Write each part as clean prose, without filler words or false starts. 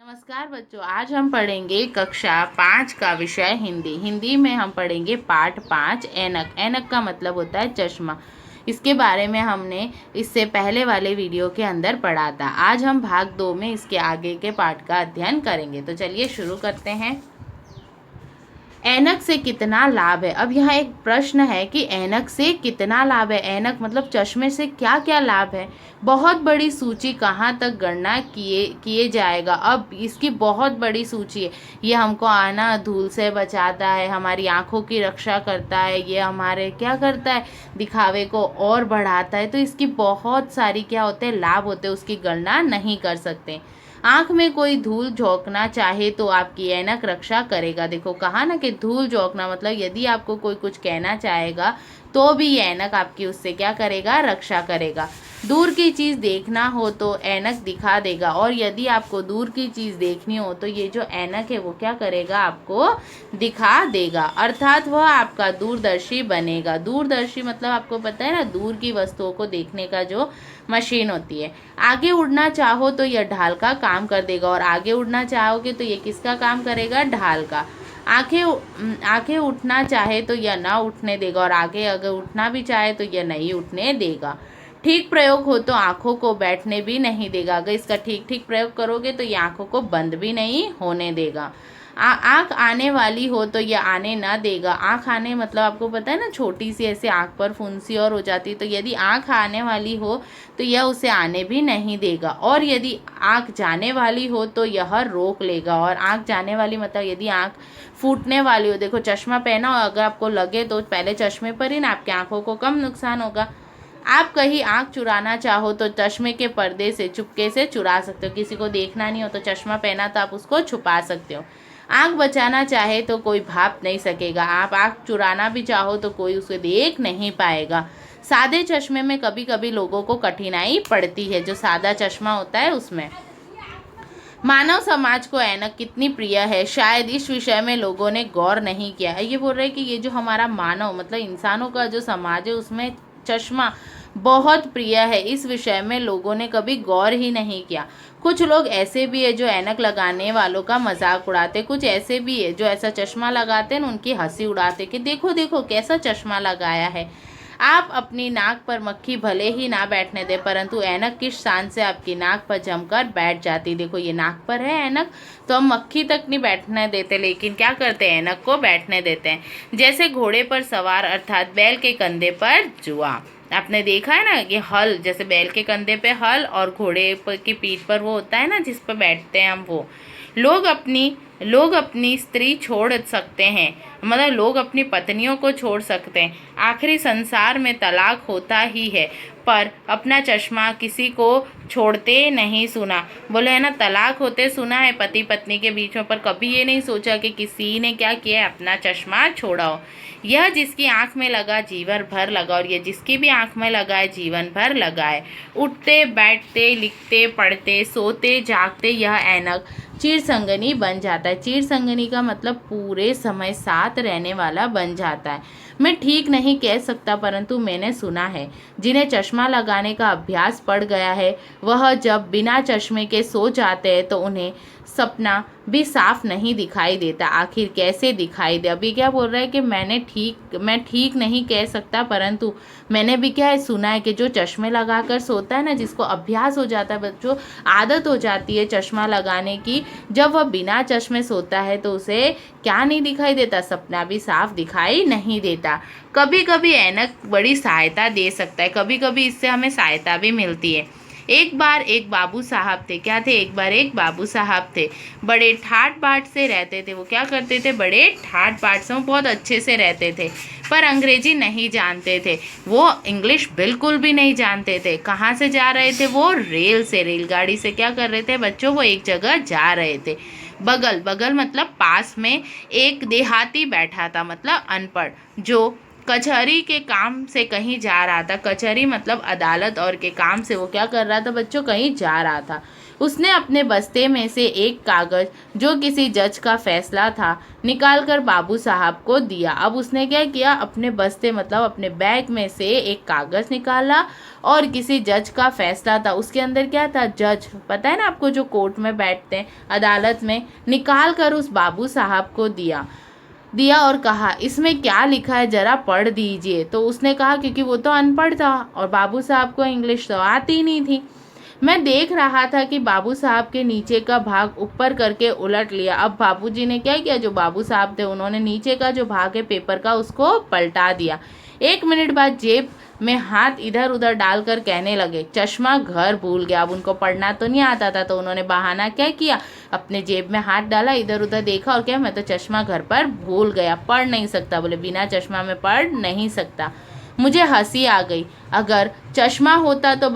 नमस्कार बच्चों, आज हम पढ़ेंगे कक्षा 5 का विषय हिंदी। हिंदी में हम पढ़ेंगे पाठ 5 ऐनक। ऐनक का मतलब होता है चश्मा। इसके बारे में हमने इससे पहले वाले वीडियो के अंदर पढ़ा था। आज हम भाग 2 में इसके आगे के पाठ का अध्ययन करेंगे। तो चलिए शुरू करते हैं। ऐनक से कितना लाभ है। अब यहाँ एक प्रश्न है कि ऐनक से कितना लाभ है। ऐनक मतलब चश्मे से क्या क्या लाभ है। बहुत बड़ी सूची कहाँ तक गणना किए जाएगा। अब इसकी बहुत बड़ी सूची है। ये हमको आना धूल से बचाता है, हमारी आंखों की रक्षा करता है, ये हमारे क्या करता है, दिखावे को और बढ़ाता है। तो इसकी बहुत सारी क्या होते हैं, लाभ होते हैं, उसकी गणना नहीं कर सकते। आंख में कोई धूल झोंकना चाहे तो आपकी ऐनक रक्षा करेगा। देखो कहा ना कि धूल झोंकना मतलब यदि आपको कोई कुछ कहना चाहेगा तो भी ये ऐनक आपकी उससे क्या करेगा, रक्षा करेगा। दूर की चीज़ देखना हो तो ऐनक दिखा देगा, और यदि आपको दूर की चीज़ देखनी हो तो ये जो ऐनक है वो क्या करेगा, आपको दिखा देगा, अर्थात वह आपका दूरदर्शी बनेगा। दूरदर्शी मतलब आपको पता है ना, दूर की वस्तुओं को देखने का जो मशीन होती है। आगे उड़ना चाहो तो यह ढाल का काम कर देगा, और आगे उड़ना चाहोगे तो ये किसका काम करेगा, ढाल का। आंखें उठना चाहे तो यह ना उठने देगा, और आगे अगर उठना भी चाहे तो यह नहीं उठने देगा। ठीक प्रयोग हो तो आंखों को बैठने भी नहीं देगा। अगर इसका ठीक ठीक प्रयोग करोगे तो ये आंखों को बंद भी नहीं होने देगा। आँख आने वाली हो तो यह आने ना देगा। आँख आने मतलब आपको पता है ना, छोटी सी ऐसे आँख पर फुंसी और हो जाती है, तो यदि आँख आने वाली हो तो यह उसे आने भी नहीं देगा। और यदि आँख जाने वाली हो तो यह रोक लेगा। और आँख जाने वाली मतलब यदि आँख फूटने वाली हो, देखो चश्मा पहना हो, अगर आपको लगे तो पहले चश्मे पर ही ना आपकी आँखों को कम नुकसान होगा। आप कहीं आँख चुराना चाहो तो चश्मे के पर्दे से चुपके से चुरा सकते हो। किसी को देखना नहीं हो तो चश्मा पहना तो आप उसको छुपा सकते हो। आँख बचाना चाहे तो कोई भाप नहीं सकेगा। आप आँख चुराना भी चाहो तो कोई उसे देख नहीं पाएगा। सादे चश्मे में कभी कभी लोगों को कठिनाई पड़ती है, जो सादा चश्मा होता है उसमें। मानव समाज को ऐनक कितनी प्रिय है, शायद इस विषय में लोगों ने गौर नहीं किया है। ये बोल रहे हैं कि ये जो हमारा मानव मतलब इंसानों का जो समाज है उसमें चश्मा बहुत प्रिय है, इस विषय में लोगों ने कभी गौर ही नहीं किया। कुछ लोग ऐसे भी है जो ऐनक लगाने वालों का मजाक उड़ाते, कुछ ऐसे भी है जो ऐसा चश्मा लगाते हैं उनकी हंसी उड़ाते कि देखो देखो कैसा चश्मा लगाया है। आप अपनी नाक पर मक्खी भले ही ना बैठने दे, परंतु ऐनक किस शान से आपकी नाक पर जमकर बैठ जाती। देखो ये नाक पर है ऐनक, तो हम मक्खी तक नहीं बैठने देते, लेकिन क्या करते हैं, ऐनक को बैठने देते हैं। जैसे घोड़े पर सवार अर्थात बैल के कंधे पर जुआ। आपने देखा है ना, ये हल, जैसे बैल के कंधे पे हल और घोड़े की पीठ पर वो होता है ना जिस पर बैठते हैं हम, वो लोग अपनी स्त्री छोड़ सकते हैं, मतलब लोग अपनी पत्नियों को छोड़ सकते हैं। आखिरी संसार में तलाक होता ही है, पर अपना चश्मा किसी को छोड़ते नहीं सुना। बोले है ना, तलाक होते सुना है पति पत्नी के बीच में, पर कभी ये नहीं सोचा कि किसी ने क्या किया है, अपना चश्मा छोड़ाओ। यह जिसकी आंख में लगा जीवन भर लगा, और यह जिसकी भी आंख में लगा है जीवन भर लगा है। उठते बैठते लिखते पढ़ते सोते जागते यह ऐनक चिर संगनी बन जाता है। चिर संगनी का मतलब पूरे समय साथ रहने वाला बन जाता है। मैं ठीक नहीं कह सकता, परंतु मैंने सुना है जिन्हें चश्मा लगाने का अभ्यास पड़ गया है, वह जब बिना चश्मे के सो जाते हैं तो उन्हें सपना भी साफ नहीं दिखाई देता। आखिर कैसे दिखाई दे। अभी क्या बोल रहा है कि मैं ठीक नहीं कह सकता, परंतु मैंने भी क्या है सुना है कि जो चश्मे लगाकर सोता है ना, जिसको अभ्यास हो जाता है, बच्चों आदत हो जाती है चश्मा लगाने की, जब वह बिना चश्मे सोता है तो उसे क्या नहीं दिखाई देता, सपना भी साफ दिखाई नहीं देता। कभी कभी ऐनक बड़ी सहायता दे सकता है, कभी कभी इससे हमें सहायता भी मिलती है। एक बार एक बाबू साहब थे, क्या थे, एक बार एक बाबू साहब थे, बड़े ठाट बाट से रहते थे। वो क्या करते थे, बड़े ठाट बाट से, वो बहुत अच्छे से रहते थे, पर अंग्रेजी नहीं जानते थे। वो इंग्लिश बिल्कुल भी नहीं जानते थे। कहाँ से जा रहे थे वो, रेल से, रेलगाड़ी से क्या कर रहे थे बच्चों, वो एक जगह जा रहे थे। बगल बगल मतलब पास में एक देहाती बैठा था, मतलब अनपढ़, जो कचहरी के काम से कहीं जा रहा था। कचहरी मतलब अदालत और के काम से वो क्या कर रहा था बच्चों, कहीं जा रहा था। उसने अपने बस्ते में से एक कागज, जो किसी जज का फैसला था, निकालकर बाबू साहब को दिया। अब उसने क्या किया, अपने बस्ते मतलब अपने बैग में से एक कागज निकाला और किसी जज का फैसला था, उसके अंदर क्या था, जज, पता है ना आपको, जो कोर्ट में बैठते हैं अदालत में, निकाल कर उस बाबू साहब को दिया और कहा, इसमें क्या लिखा है जरा पढ़ दीजिए। तो उसने कहा, क्योंकि वो तो अनपढ़ था और बाबू साहब को इंग्लिश तो आती नहीं थी। मैं देख रहा था कि बाबू साहब के नीचे का भाग ऊपर करके उलट लिया। अब बाबूजी ने क्या किया, जो बाबू साहब थे उन्होंने नीचे का जो भाग है पेपर का उसको पलटा दिया। 1 मिनट बाद जेब में हाथ इधर उधर डालकर कहने लगे, चश्मा घर भूल गया। अब उनको पढ़ना तो नहीं आता था, तो उन्होंने बहाना क्या किया, अपने जेब में हाथ डाला, इधर उधर देखा और क्या, मैं तो चश्मा घर पर भूल गया, पढ़ नहीं सकता। बोले, बिना चश्मा में पढ़ नहीं सकता। मुझे हंसी आ गई। अगर चश्मा होता तो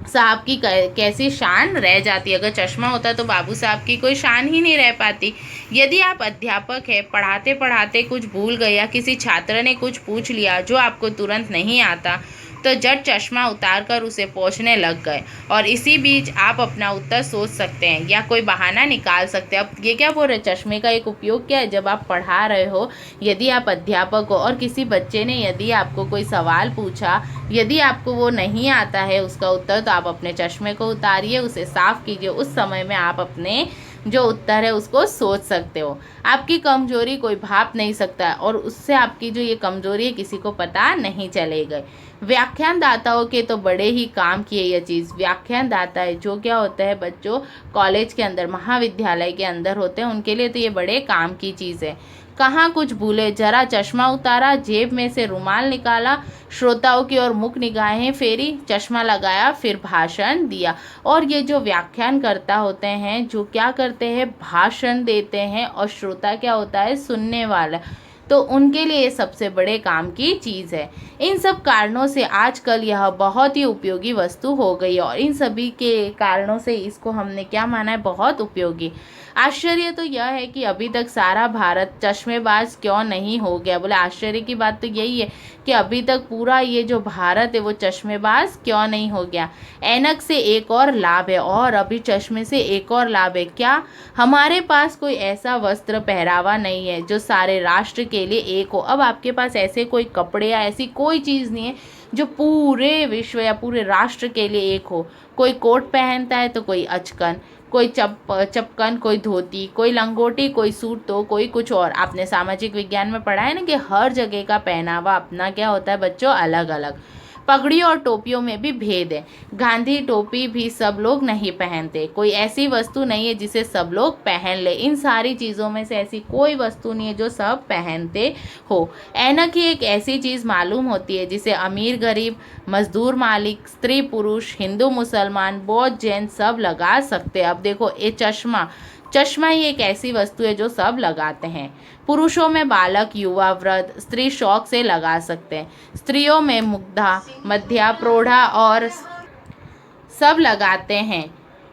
साहब की कैसी शान रह जाती। अगर चश्मा होता तो बाबू साहब की कोई शान ही नहीं रह पाती। यदि आप अध्यापक हैं, पढ़ाते पढ़ाते कुछ भूल गए या किसी छात्र ने कुछ पूछ लिया जो आपको तुरंत नहीं आता, तो जज चश्मा उतार कर उसे पोंछने लग गए और इसी बीच आप अपना उत्तर सोच सकते हैं या कोई बहाना निकाल सकते हैं। अब ये क्या बोल रहे, चश्मे का एक उपयोग क्या है, जब आप पढ़ा रहे हो, यदि आप अध्यापक हो और किसी बच्चे ने यदि आपको कोई सवाल पूछा, यदि आपको वो नहीं आता है उसका उत्तर, तो आप अपने चश्मे को उतारिए, उसे साफ कीजिए, उस समय में आप अपने जो उत्तर है उसको सोच सकते हो। आपकी कमजोरी कोई भाप नहीं सकता और उससे आपकी जो ये कमजोरी है किसी को पता नहीं चलेगी। व्याख्यानदाताओं के तो बड़े ही काम की है यह चीज़। व्याख्यानदाता है जो क्या होता है बच्चों, कॉलेज के अंदर, महाविद्यालय के अंदर होते हैं, उनके लिए तो ये बड़े काम की चीज़ है। कहाँ कुछ भूले, जरा चश्मा उतारा, जेब में से रुमाल निकाला, श्रोताओं की ओर मुख निगाहें फेरी, चश्मा लगाया, फिर भाषण दिया। और ये जो व्याख्यान करता होते हैं, जो क्या करते हैं, भाषण देते हैं, और श्रोता क्या होता है, सुनने वाला, तो उनके लिए ये सबसे बड़े काम की चीज़ है। इन सब कारणों से आजकल यह बहुत ही उपयोगी वस्तु हो गई है और इन सभी के कारणों से इसको हमने क्या माना है, बहुत उपयोगी। आश्चर्य तो यह है कि अभी तक सारा भारत चश्मेबाज क्यों नहीं हो गया। बोले, आश्चर्य की बात तो यही है कि अभी तक पूरा ये जो भारत है वो चश्मेबाज क्यों नहीं हो गया। ऐनक से एक और लाभ है, और अभी चश्मे से एक और लाभ है, क्या, हमारे पास कोई ऐसा वस्त्र पहरावा नहीं है जो सारे राष्ट्र के लिए एक हो। अब आपके पास ऐसे कोई कपड़े या ऐसी कोई चीज़ नहीं है जो पूरे विश्व या पूरे राष्ट्र के लिए एक हो। कोई कोट पहनता है तो कोई अचकन, कोई चपकन, कोई धोती, कोई लंगोटी, कोई सूट, तो कोई कुछ और। आपने सामाजिक विज्ञान में पढ़ा है ना कि हर जगह का पहनावा अपना क्या होता है बच्चों, अलग अलग। पगड़ी और टोपियों में भी भेद है। गांधी टोपी भी सब लोग नहीं पहनते। कोई ऐसी वस्तु नहीं है जिसे सब लोग पहन ले। इन सारी चीज़ों में से ऐसी कोई वस्तु नहीं है जो सब पहनते हो। ऐनक ही एक ऐसी चीज़ मालूम होती है जिसे अमीर गरीब, मजदूर मालिक, स्त्री पुरुष, हिंदू मुसलमान, बौद्ध जैन सब लगा सकते हैं। अब देखो, ये चश्मा ही एक ऐसी वस्तु है जो सब लगाते हैं। पुरुषों में बालक, युवा, वृद्ध, स्त्री शौक से लगा सकते हैं। स्त्रियों में मुग्धा, मध्या, प्रौढ़ा और सब लगाते हैं।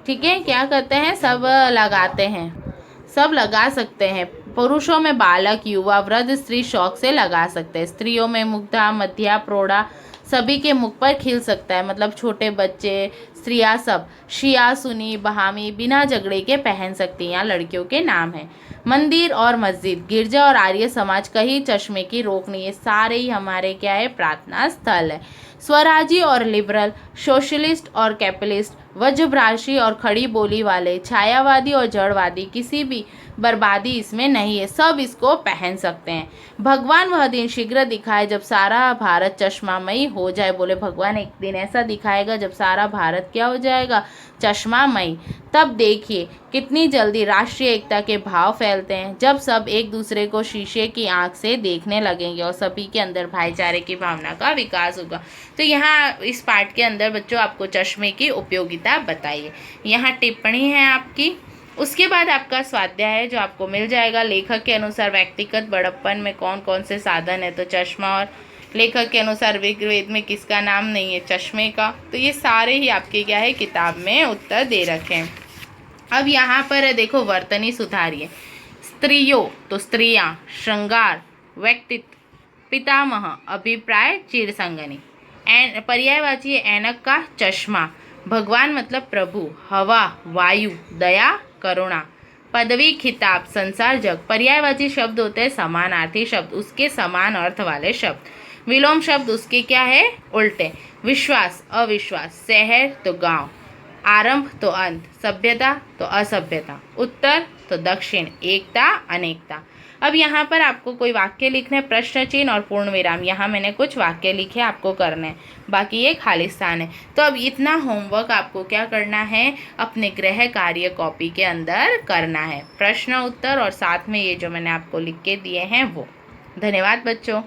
ठीक है, क्या करते हैं, सब लगाते हैं, सब लगा सकते हैं। पुरुषों में बालक, युवा, वृद्ध, स्त्री शौक से लगा सकते हैं। स्त्रियों में मुग्धा, मध्या, प्रौढ़ा सभी के मुख पर खिल सकता है, मतलब छोटे बच्चे, स्त्रियां सब। शिया, सुनी, बहामी बिना झगड़े के पहन सकती हैं। यहाँ लड़कियों के नाम हैं। मंदिर और मस्जिद, गिरजा और आर्य समाज कहीं चश्मे की रोक नहीं है, सारे ही हमारे क्या है, प्रार्थना स्थल है। स्वराजी और लिबरल, सोशलिस्ट और कैपिटलिस्ट, वज्रभ्राशी और खड़ी बोली वाले, छायावादी और जड़वादी, किसी भी बर्बादी इसमें नहीं है, सब इसको पहन सकते हैं। भगवान वह दिन शीघ्र दिखाए जब सारा भारत चश्मामयी हो जाए। बोले, भगवान एक दिन ऐसा दिखाएगा जब सारा भारत क्या हो जाएगा, चश्मामयी। तब देखिए कितनी जल्दी राष्ट्रीय एकता के भाव फैलते हैं, जब सब एक दूसरे को शीशे की आंख से देखने लगेंगे और सभी के अंदर भाईचारे की भावना का विकास होगा। तो यहाँ इस पाठ के अंदर बच्चों आपको चश्मे की उपयोगिता बताइए। यहाँ टिप्पणी है आपकी। उसके बाद आपका स्वाध्याय है जो आपको मिल जाएगा। लेखक के अनुसार व्यक्तिगत बड़प्पन में कौन कौन से साधन है, तो चश्मा, और लेखक के अनुसार ऋग्वेद में किसका नाम नहीं है, चश्मे का। तो ये सारे ही आपके क्या है, किताब में उत्तर दे रखे हैं। अब यहाँ पर है देखो, वर्तनी सुधारिए। स्त्रियों तो स्त्रियाँ, श्रृंगार, व्यक्तित्व, पितामह, अभिप्राय, चिरसंगनी। पर्यायवाची ऐनक का चश्मा, भगवान मतलब प्रभु, हवा वायु, दया करुणा, पदवी खिताब संसार जग। पर्यायवाची शब्द होते हैं समानार्थी शब्द, उसके समान अर्थ वाले शब्द। विलोम शब्द उसके क्या है, उल्टे। विश्वास अविश्वास, शहर तो गांव, आरंभ तो अंत, सभ्यता तो असभ्यता, उत्तर तो दक्षिण, एकता अनेकता। अब यहाँ पर आपको कोई वाक्य लिखने, प्रश्न चिन्ह और पूर्ण विराम। यहाँ मैंने कुछ वाक्य लिखे, आपको करने हैं, बाकी ये खाली स्थान है। तो अब इतना होमवर्क आपको क्या करना है, अपने गृह कार्य कॉपी के अंदर करना है, प्रश्न उत्तर और साथ में ये जो मैंने आपको लिख के दिए हैं वो। धन्यवाद बच्चों।